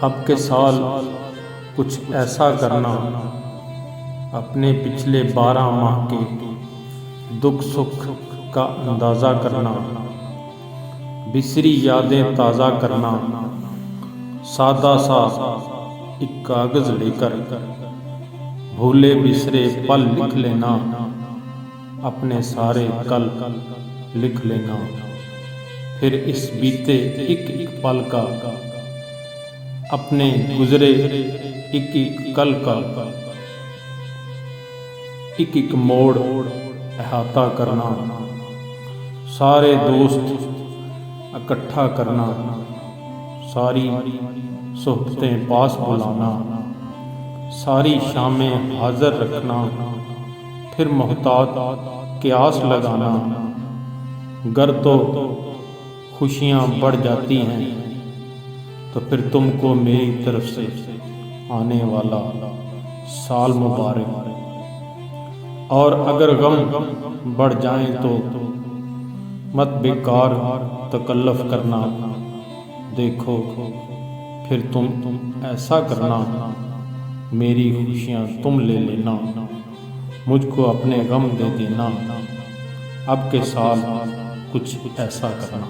اب کے سال کچھ ایسا کرنا، اپنے پچھلے 12 ماہ کے دکھ سکھ کا اندازہ کرنا، بسری یادیں تازہ کرنا، سادہ سا ایک کاغذ لے کر بھولے بسرے پل لکھ لینا، اپنے سارے کل لکھ لینا، پھر اس بیتے ایک پل کا، اپنے گزرے ایک کل کا ایک موڑ احاطہ کرنا، سارے دوست اکٹھا کرنا، ساری صحبتیں پاس بلانا، ساری شامیں حاضر رکھنا، پھر محتاط قیاس لگانا، گر تو خوشیاں بڑھ جاتی ہیں تو پھر تم کو میری طرف سے آنے والا سال مبارک، اور اگر غم بڑھ جائیں تو مت بیکار تکلف کرنا، دیکھو پھر تم ایسا کرنا، میری خوشیاں تم لے لینا، مجھ کو اپنے غم دے دینا، اب کے سال کچھ ایسا کرنا۔